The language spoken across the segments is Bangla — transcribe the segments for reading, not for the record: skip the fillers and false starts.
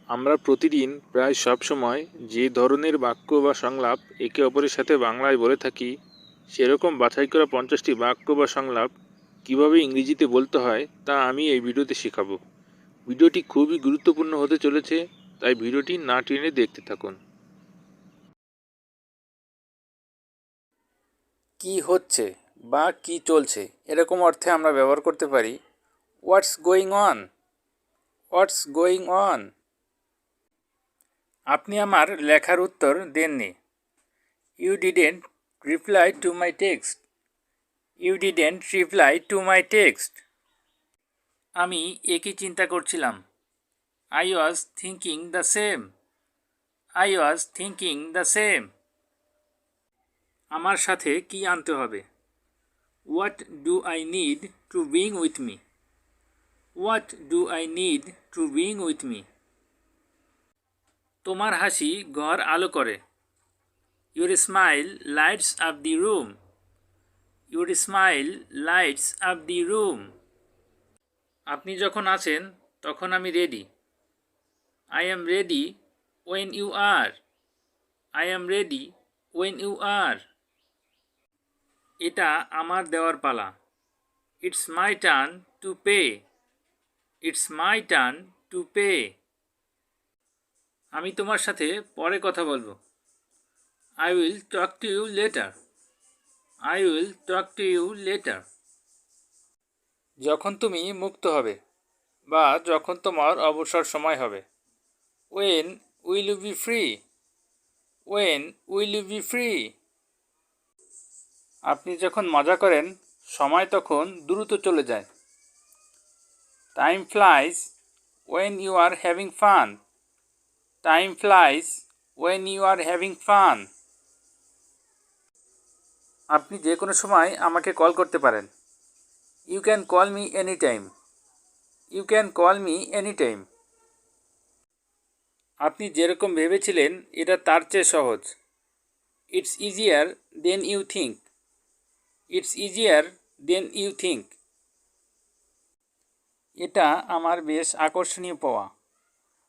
আমরা প্রতিদিন প্রায় সব সময় যে ধরনের বাক্য বা সংলাপ একে অপরের সাথে বাংলায় বলে থাকি, সেরকম বাছাই করা 50টি বাক্য বা সংলাপ কিভাবে ইংরেজিতে বলতে হয় তা আমি এই ভিডিওতে শেখাবো। ভিডিওটি খুবই গুরুত্বপূর্ণ হতে চলেছে, তাই ভিডিওটি না টেনে দেখতে থাকুন। কি হচ্ছে বা কি চলছে এরকম অর্থে আমরা ব্যবহার করতে পারি what's going on. What's going on. আপনি আমার লেখার উত্তর দেননি। You didn't reply to my text. You didn't reply to my text. আমি একই চিন্তা করছিলাম। I was thinking the same. I was thinking the same. আমার সাথে কি আনতে হবে? What do I need to bring with me? What do I need to bring with me? তোমার হাসি ঘর আলো করে। Your smile lights up the room. Your smile lights up the room. আপনি যখন আছেন তখন আমি ready. I am ready when you are. I am ready when you are. এটা আমার দেওয়ার পালা। It's my turn to pay. It's my turn to pay. আমি তোমার সাথে পরে কথা বলবো। I will talk to you later. I will talk to you later. যখন তুমি মুক্ত হবে বা যখন তোমার অবসর সময় হবে। When will you be free? When will you be free? আপনি যখন মজা করেন সময় তখন দ্রুত চলে যায়। Time flies when you are having fun. Time flies when you are having fun. আপনি যে কোনো সময় আমাকে কল করতে পারেন। You can call me any time. You can call me any time. আপনি যেরকম ভেবেছিলেন এটা তার চেয়ে সহজ। It's easier than you think. It's easier than you think. এটা আমার বেশ আকর্ষণীয় পাওয়া।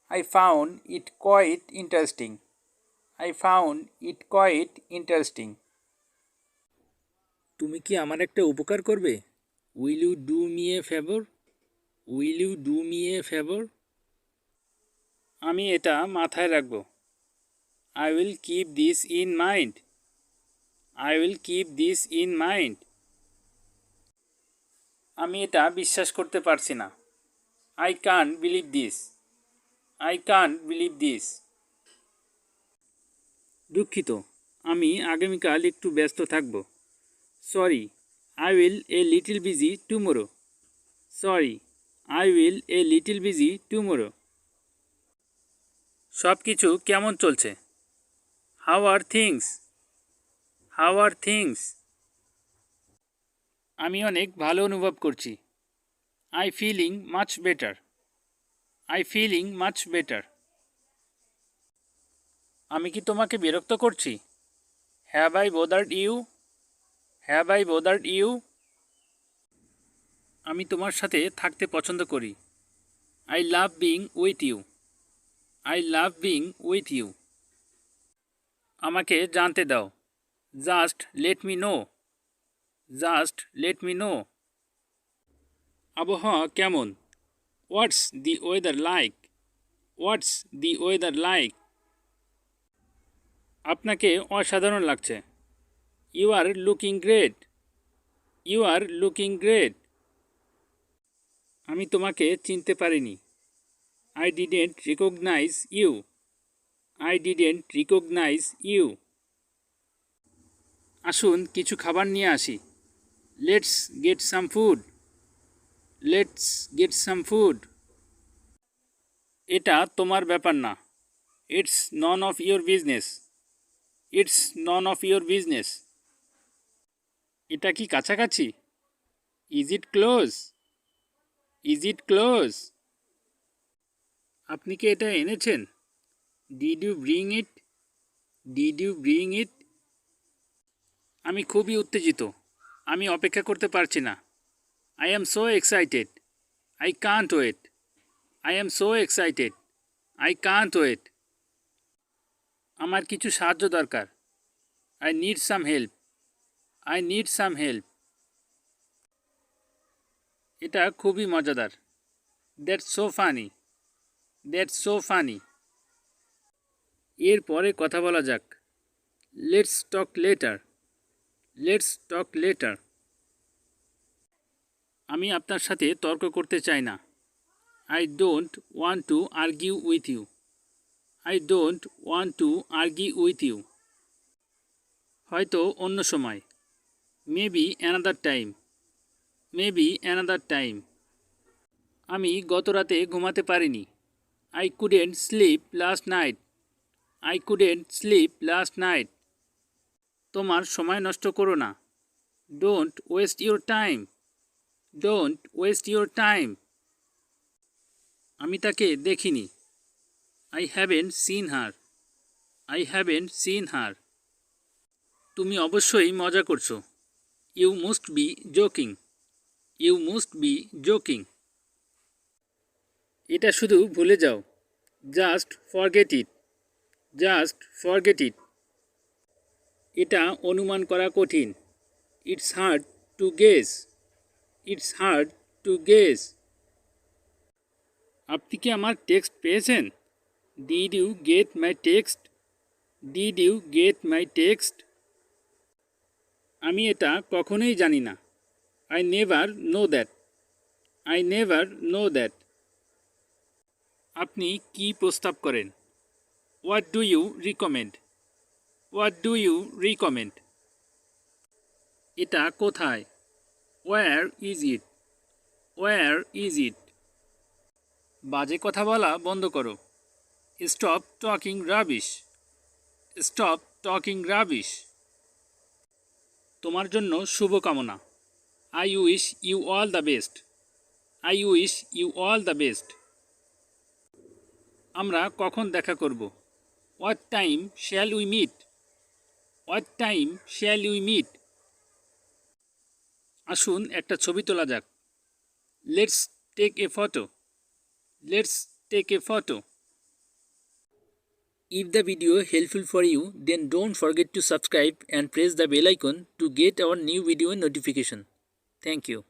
I found it quite interesting. I found it quite interesting. তুমি কি আমার একটা উপকার করবে? Will you do me a favour? Will you do me a favour? আমি এটা মাথায় রাখব। I will keep this in mind. I will keep this in mind. আমি এটা বিশ্বাস করতে পারছি না। I can't believe this. I can't believe this. দুঃখিত, আমি আগামীকাল একটু ব্যস্ত থাকব। Sorry, I will a little busy tomorrow. Sorry, I will a little busy tomorrow. সব কিছু কেমন চলছে? How are things? How are things? আমি অনেক ভালো অনুভব করছি। I feeling much better. I feeling much better. আমি কি তোমাকে বিরক্ত করছি? Have I bothered you? Have I bothered you? আমি তোমার সাথে থাকতে পছন্দ করি। I love being with you. I love being with you. আমাকে জানতে দাও। Just let me know. Just let me know. আবহাওয়া কেমন? What's the weather like? What's the weather like? আপনাকে অসাধারণ লাগছে। You are looking great. You are looking great. আমি তোমাকে চিনতে পারিনি। I didn't recognise you. I didn't recognise you. আসুন কিছু খাবার নিয়ে আসি। Let's get some food. Let's get some food. এটা তোমার ব্যাপার না। It's none of your business. It's none of your business. এটা কি কাছাকাছি? Is it close? Is it close? আপনি কি এটা এনেছেন? Did you bring it? Did you bring it? আমি খুবই উত্তেজিত। আমি অপেক্ষা করতে পারছি না। I am so excited. I can't wait. I am so excited. I can't wait. আমার কিছু সাহায্য দরকার। I need some help. I need some help. এটা খুবই মজাদার। That's so funny. That's so funny. এর পরে কথা বলা যাক। Let's talk later. Let's talk later. আমি আপনার সাথে তর্ক করতে চাই না। I don't want to argue with you. I don't want to argue with you. হয়তো অন্য সময়। Maybe another time. Maybe another time. আমি গত রাতে ঘুমাতে পারিনি। I couldn't sleep last night. I couldn't sleep last night. তোমার সময় নষ্ট করো না। Don't waste your time. Don't waste your time. আমি তাকে দেখিনি। I haven't seen her. I haven't seen her. তুমি অবশ্যই মজা করছো। You must be joking. You must be joking. এটা শুধু ভুলে যাও। Just forget it. Just forget it. এটা অনুমান করা কঠিন। It's hard to guess. It's hard to guess. আপনি কি আমার টেক্সট পেয়েছেন? Did you get my text? Did you get my text? আমি এটা কখনোই জানি না। I never know that. I never know that. আপনি কি প্রস্তাব করেন? What do you recommend? What do you recommend? এটা কোথায়? Where is it? Where is it? বাজে কথা বলা বন্ধ করো। Stop talking rubbish. Stop talking rubbish. তোমার জন্য শুভকামনা। I wish you all the best. I wish you all the best. আমরা কখন দেখা করব? What time shall we meet? What time shall we meet? আসুন একটা ছবি তোলা যাক। Let's take a photo. Let's take a photo. If the video helpful for you, then don't forget to subscribe and press the bell icon to get our new video notification. Thank you.